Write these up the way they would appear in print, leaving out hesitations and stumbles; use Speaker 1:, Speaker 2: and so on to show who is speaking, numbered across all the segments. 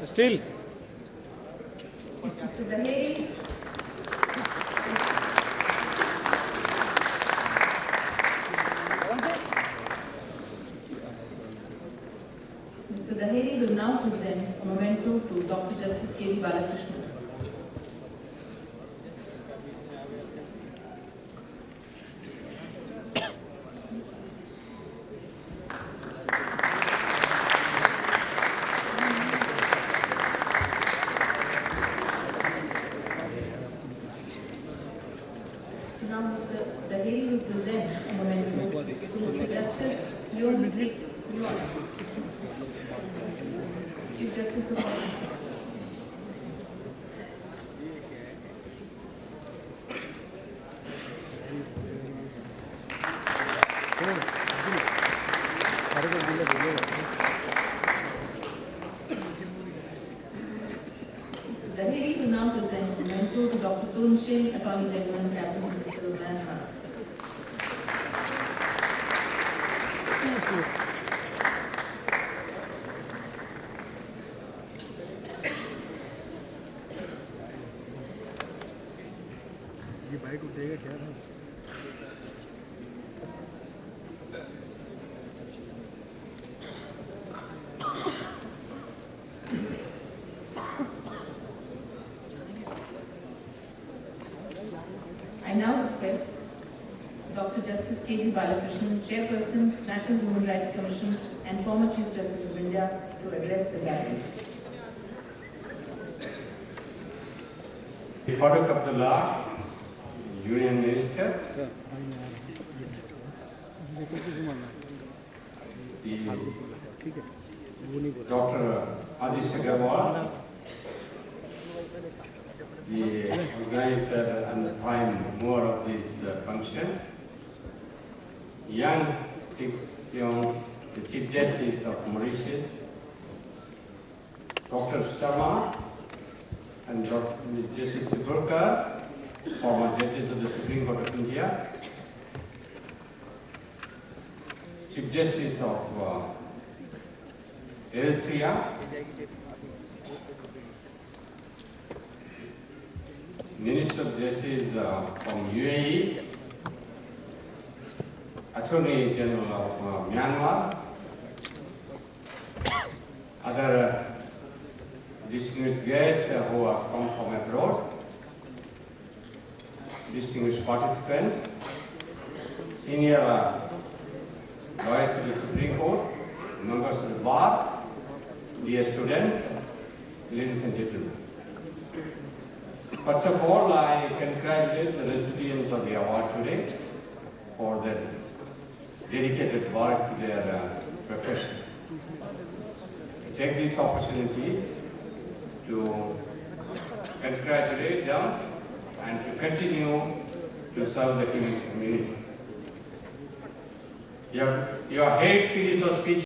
Speaker 1: Still.
Speaker 2: Mr. Dhaheri. Mr. Dhaheri will now present a memento to Dr. Justice K.G. Balakrishnan. Now Mr. Dhaheri will present a memento to Mr. Justice Yeung, Chief Justice of Mauritius. Mr. Dhaheri will now present a memento to Dr. Shin, Attorney General and Cabinet Minister of Myanmar.
Speaker 1: ये bike उठेगा क्या था?
Speaker 2: I now request Dr. Justice K.G. Balakrishnan, Chairperson, National Human Rights Commission and former Chief Justice of India, to address the gathering.
Speaker 3: Farooq Abdullah, Union Minister, Dr. Adish Aggarwala, the organizer and the prime mover of this function, Yeung, the Chief Justice of Mauritius, Dr. Sharma, and Dr. Justice Burka, former judges of the Supreme Court of India, Chief Justice of Eritrea, Minister of Justice from UAE, Attorney General of Myanmar, other distinguished guests who have come from abroad, distinguished participants, senior lawyers to the Supreme Court, members of the bar, dear students, ladies and gentlemen. First of all, I congratulate the recipients of the award today for their dedicated work to their profession. I take this opportunity to congratulate them and to continue to serve the human community. Your hate series of speeches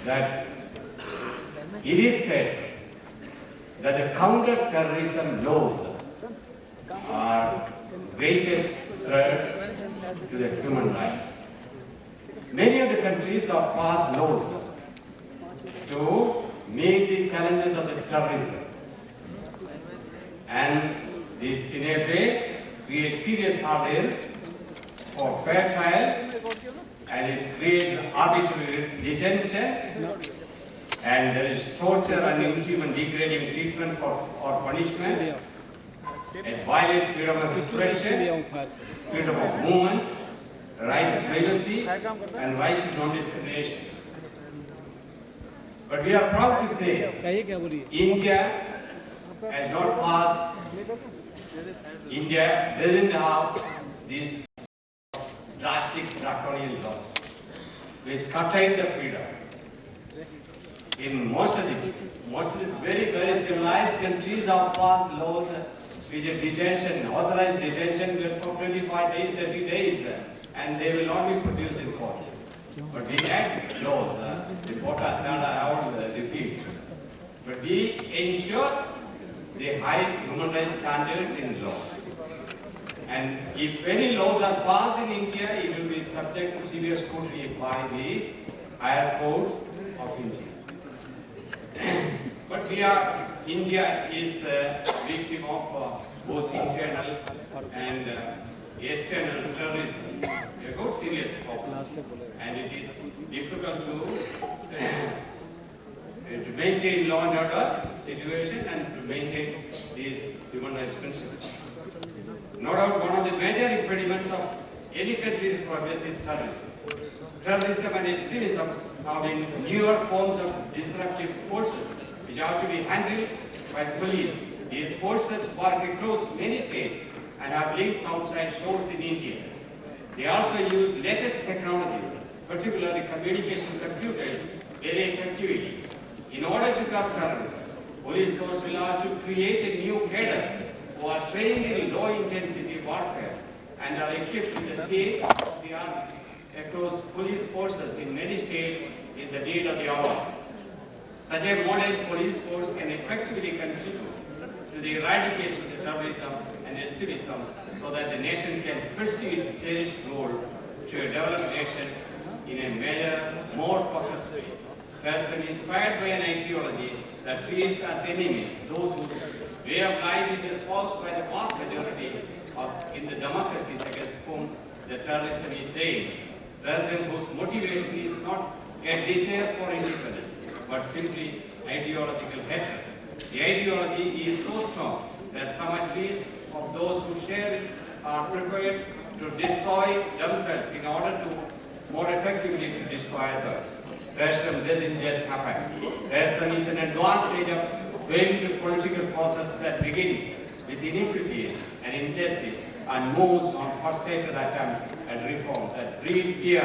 Speaker 3: that it is said that the counter-terrorism laws are greatest threat to the human rights. Many of the countries have passed laws to meet the challenges of the terrorism, and this in a way creates serious hurdle for fair trial, and it creates arbitrary detention, and there is torture and inhuman degrading treatment or punishment. It violates freedom of expression, freedom of movement, right to privacy, and right to non-discrimination. But we are proud to say India has not passed, India doesn't have these drastic draconian laws which curtail the freedom. In most of the very civilized countries have passed laws which are detention, authorized detention good for 25 days, 30 days, and they will not be produced in court. But we had laws, the Kota Tanda, I will repeat. But we ensure the high human rights standards in law. And if any laws are passed in India, it will be subject to severe scrutiny by the higher courts of India. But India is a victim of both internal and external terrorism. We have got serious problems, and it is difficult to maintain law and order situation and to maintain these human rights principles. No doubt one of the major impediments of any country's progress is terrorism. Terrorism and extremism have been newer forms of disruptive forces which have to be handled by the police. These forces work across many states and have links outside shores in India. They also use latest technologies, particularly communication computers, very effectively. In order to curb terrorism, police force will have to create a new cadre who are trained in low-intensity warfare and are equipped with the state-of-the-art across police forces in many states is the need of the hour. Such a modern police force can effectively contribute to the eradication of terrorism and extremism so that the nation can pursue its cherished goal to a developed nation in a major, more focused way. Terrorism is inspired by an ideology that treats as enemies those whose way of life is espoused by the vast majority in the democracies against whom the terrorism is aimed. Terrorism whose motivation is not a desire for independence, but simply ideological hatred. The ideology is so strong that some at least of those who share it are prepared to destroy themselves in order to more effectively to destroy others. Terrorism doesn't just happen. Terrorism is an advanced stage of failed political process that begins with iniquity and injustice and moves on frustrated attempt at reform that breed fear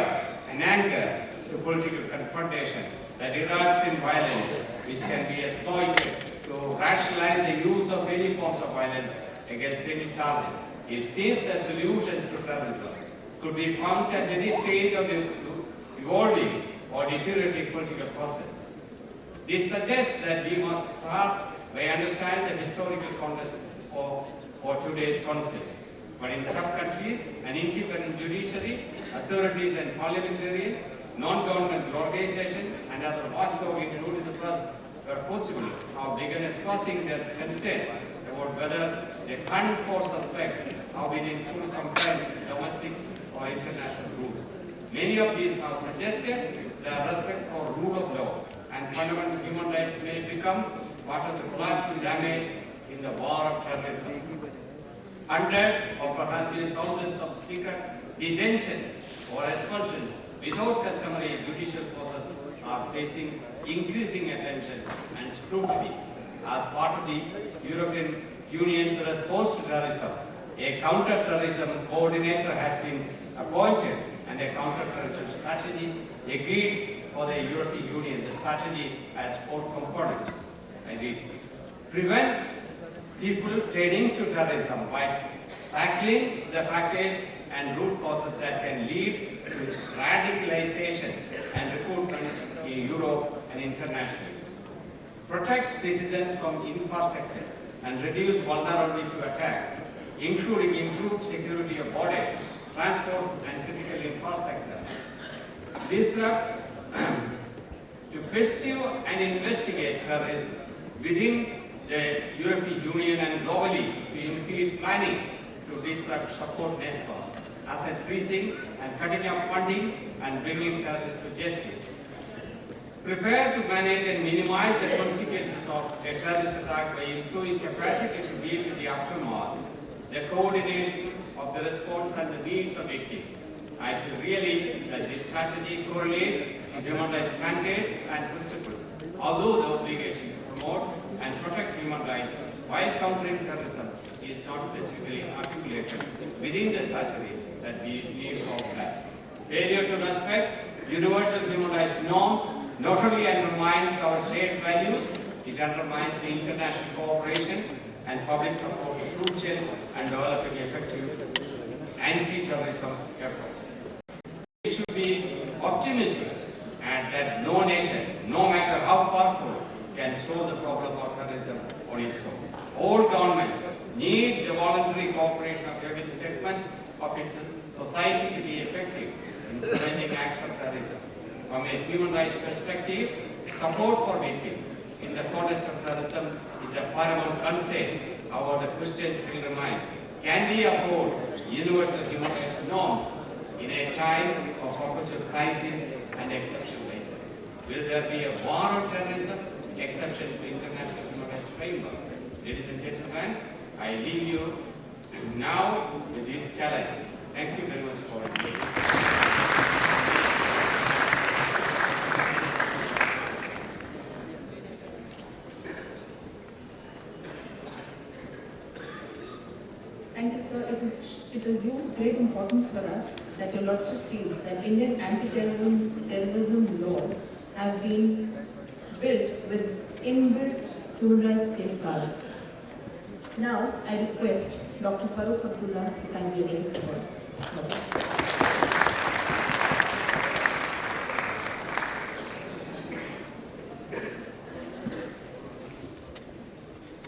Speaker 3: and anger to political confrontation that erupts in violence, which can be exploited to rationalize the use of any forms of violence against any target. It seems that solutions to terrorism could be found at any stage of the evolving or deteriorating political process. This suggests that we must start by understanding the historical context for today's conflicts. But in some countries, an independent judiciary, authorities and parliamentarian, non-governmental organizations and other watchdogs, including the press, where possible, have begun expressing their concern about whether the hunt for suspects have been in full compliance with domestic or international rules. Many of these have suggested that respect for rule of law and fundamental human rights may become part of the collateral damage in the war of terrorism. Hundreds or perhaps even thousands of secret detention or expulsions without customary judicial process are facing increasing attention and scrutiny as part of the European Union's response to terrorism. A counter-terrorism coordinator has been appointed and a counter-terrorism strategy agreed for the European Union. The strategy has 4 components. I read. Prevent people turning to terrorism by tackling the factors and root causes that can lead to radicalization and recruitment in Europe and internationally. Protect citizens from infrastructure and reduce vulnerability to attack, including improved security of borders, transport and critical infrastructure. Disrupt to pursue and investigate terrorism within the European Union and globally to impede planning to disrupt support networks, asset freezing and cutting off funding and bringing terrorists to justice. Prepare to manage and minimize the consequences of a terrorist attack by improving capacity to deal with the aftermath, the coordination of the response and the needs of victims. I feel really that this strategy correlates with human rights standards and principles, although the obligation to promote and protect human rights while countering terrorism is not specifically articulated within the strategy that we need for that. Failure to respect universal human rights norms not only undermines our shared values, it undermines the international cooperation and public support crucial and developing effective anti-terrorism efforts. We should be optimistic and that no nation, no matter how powerful, can solve the problem of terrorism on its own. All governments need the voluntary cooperation of every segment of its society to be effective in preventing acts of terrorism. From a human rights perspective, support for victims in the context of terrorism is a paramount concern. However, the question still remains, can we afford universal human rights norms in a time of potential crisis and exceptional nature? Will there be a war on terrorism, exception to the international human rights framework? Ladies and gentlemen, I leave you now with this challenge. Thank you very much for engaging.
Speaker 2: Thank you, sir. It assumes great importance for us that your Lordship feels that Indian anti-terrorism laws have been built with inbuilt human rights safeguards. Now, I request Dr. Farooq Abdullah to kindly raise the word.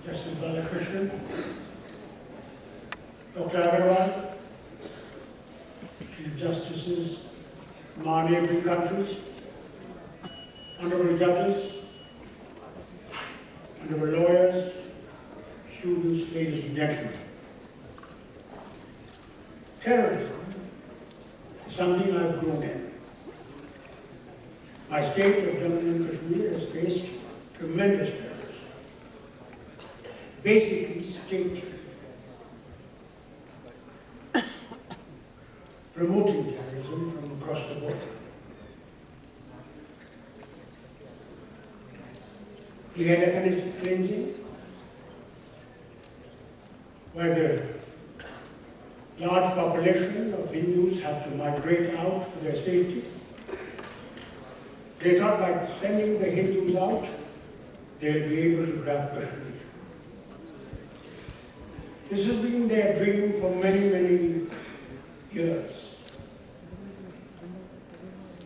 Speaker 1: Justice Balakrishnan, Dr. Aggarwala, Chief Justices from our neighboring countries, honorable judges, honorable lawyers, students, ladies and gentlemen. Terrorism is something I've grown in. My state of Jammu and Kashmir has faced tremendous terrorism. Basically, state promoting terrorism from across the border. We had ethnic cleansing, where the large population of Hindus had to migrate out for their safety. They thought by sending the Hindus out, they'll be able to grab Kashmir. This has been their dream for many, many years.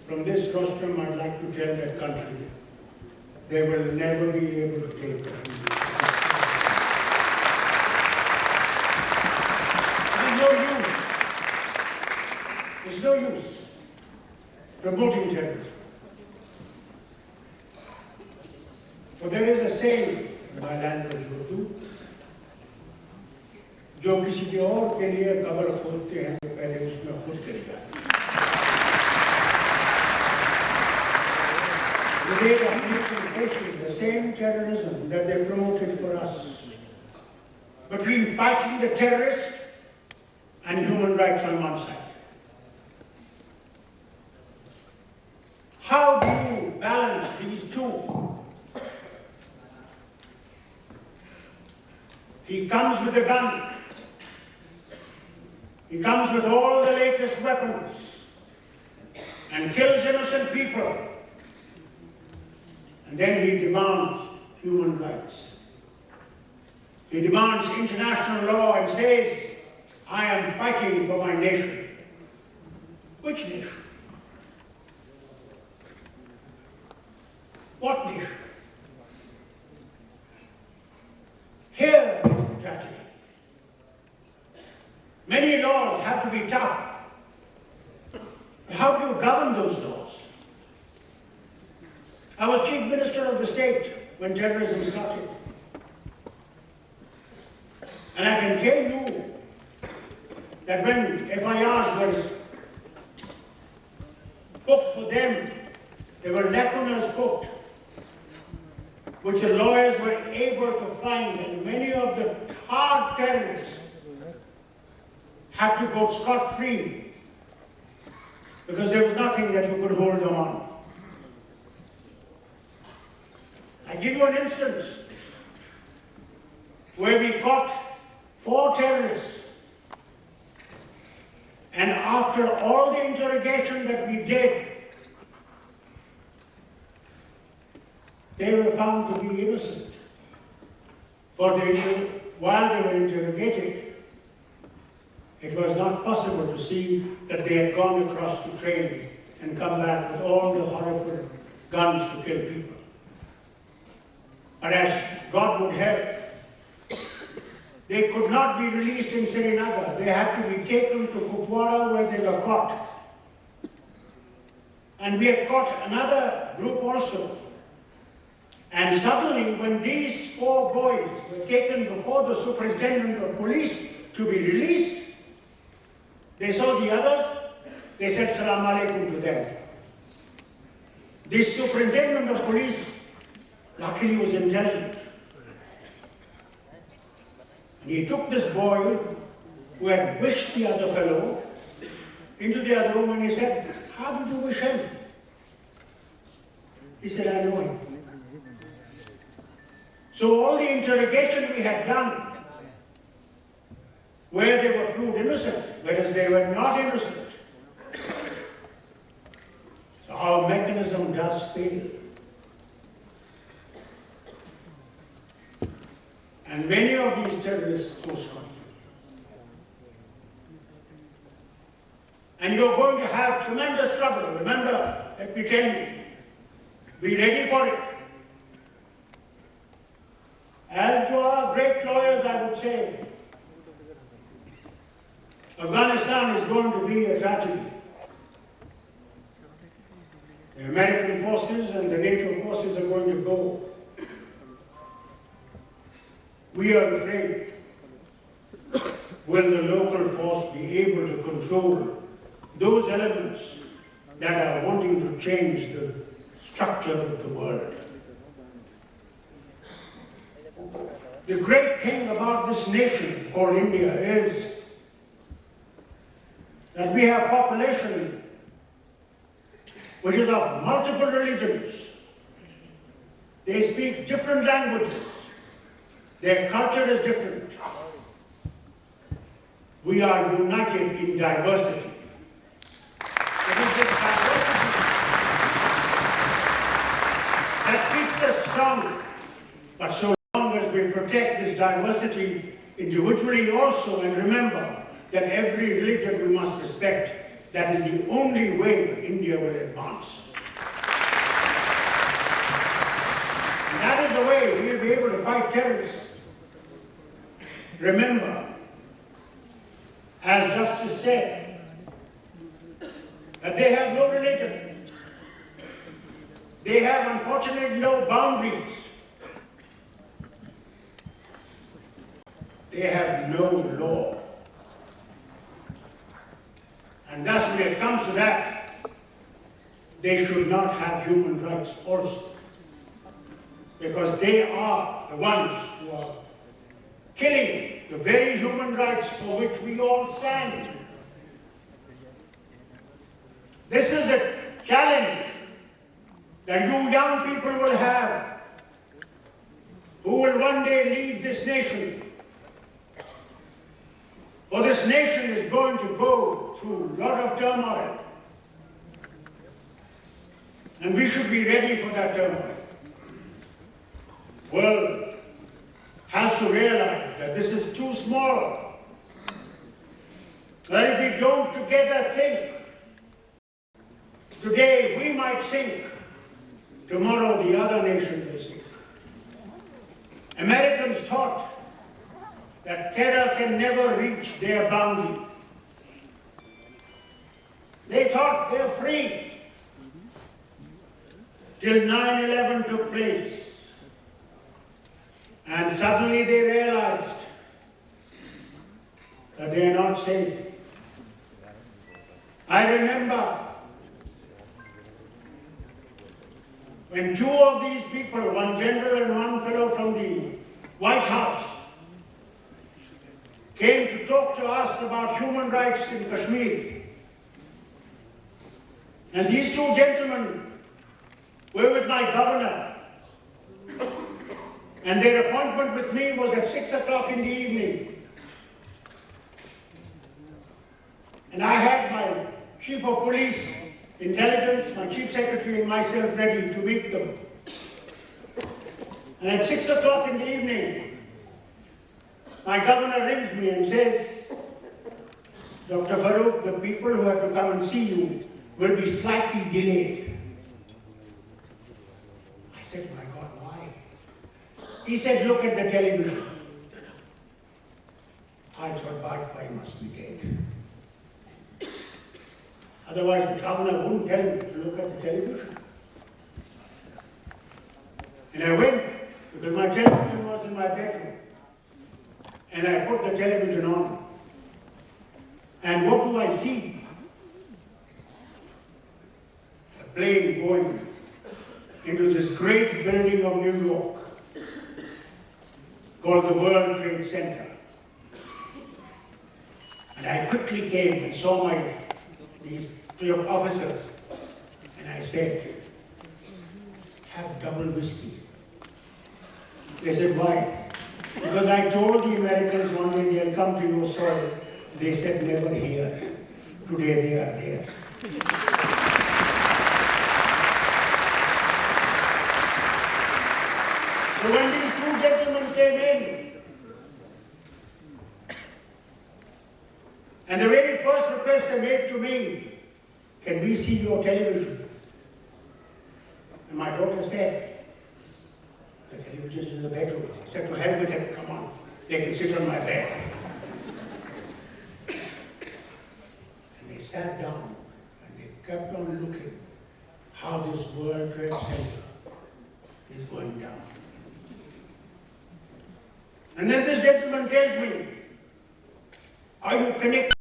Speaker 1: From this rostrum, I'd like to tell that country, they will never be able to take Kashmir. There's no use promoting terrorism. For there is a saying in my language, Urdu, जो किसी के और के लिए कब्र खोदते हैं तो पहले उसमें खुद करेगा. Today the nation faces the same terrorism that they promoted for us. Between fighting the terrorists and human rights on one side. How do you balance these two? He comes with a gun. He comes with all the latest weapons and kills innocent people. And then he demands human rights. He demands international law and says, I am fighting for my nation. Which nation? What nation? Here is the tragedy. Many laws have to be tough. But how do you govern those laws? I was Chief Minister of the state when terrorism started. And I can tell you that when FIRs were booked for them, there were lacunas booked, which the lawyers were able to find, and many of the hard terrorists had to go scot-free because there was nothing that you could hold them on. I give you an instance where we caught 4 terrorists, and after all the interrogation that we did, they were found to be innocent. While they were interrogated, it was not possible to see that they had gone across the train and come back with all the horrible guns to kill people. But as God would help, They could not be released in Srinagar. They had to be taken to Kupwara where they were caught. And we had caught another group also. And suddenly, when these 4 boys were taken before the superintendent of police to be released, they saw the others, they said Salam Alaikum to them. This superintendent of police luckily was intelligent. And he took this boy who had wished the other fellow into the other room and he said, "How did you wish him?" He said, "I know him." So all the interrogation we had done, where they were proved innocent, whereas they were not innocent, our mechanism does fail. And many of these terrorists go scot-free. And you're going to have tremendous trouble. Remember, let me tell you, be ready for it. And to our great lawyers, I would say, Afghanistan is going to be a tragedy. The American forces and the NATO forces are going to go. We are afraid, will the local force be able to control those elements that are wanting to change the structure of the world? The great thing about this nation called India is that we have population which is of multiple religions. They speak different languages. Their culture is different. We are united in diversity. It is this diversity that keeps us strong. But so long as we protect this diversity individually also, and remember that every religion we must respect, that is the only way India will advance. And that is the way we will be able to fight terrorists. Remember, as Justice said, that they have no religion. They have, unfortunately, no boundaries. They have no law. And thus, when it comes to that, they should not have human rights also. Because they are the ones who are killing the very human rights for which we all stand. This is a challenge that you young people will have, who will one day lead this nation. For this nation is going to go through a lot of turmoil. And we should be ready for that turmoil. World has to realize that this is too small. That if we don't together think, today we might sink, tomorrow the other nation will sink. Americans thought that terror can never reach their boundary. They thought they're free. Till 9/11 took place. And suddenly they realized that they are not safe. I remember when 2 of these people, one general and one fellow from the White House, came to talk to us about human rights in Kashmir. And these 2 gentlemen were with my governor. And their appointment with me was at 6 o'clock in the evening. And I had my chief of police, intelligence, my chief secretary and myself ready to meet them. And at 6 o'clock in the evening, my governor rings me and says, "Dr. Farooq, the people who have to come and see you will be slightly delayed." I said, "My God, why?" He said, "Look at the television. I thought Bajpayee must be dead. Otherwise, the governor wouldn't tell me to look at the television. And I went, because my television was in my bedroom. And I put the television on. And what do I see? A plane going into this great building of New York called the World Trade Center. And I quickly came and saw these officers, and I said, have double whiskey. They said, why? Because I told the Americans one day they'll come to your soil. They said, never here. Today they are there. So when these two gentlemen came in, and the very first request they made to me, can we see your television? And my daughter said, the television is in the bedroom. I said, to hell with it, come on. They can sit on my bed. And they sat down and they kept on looking how this World Trade Center is going down. And then this gentleman tells me, are you connected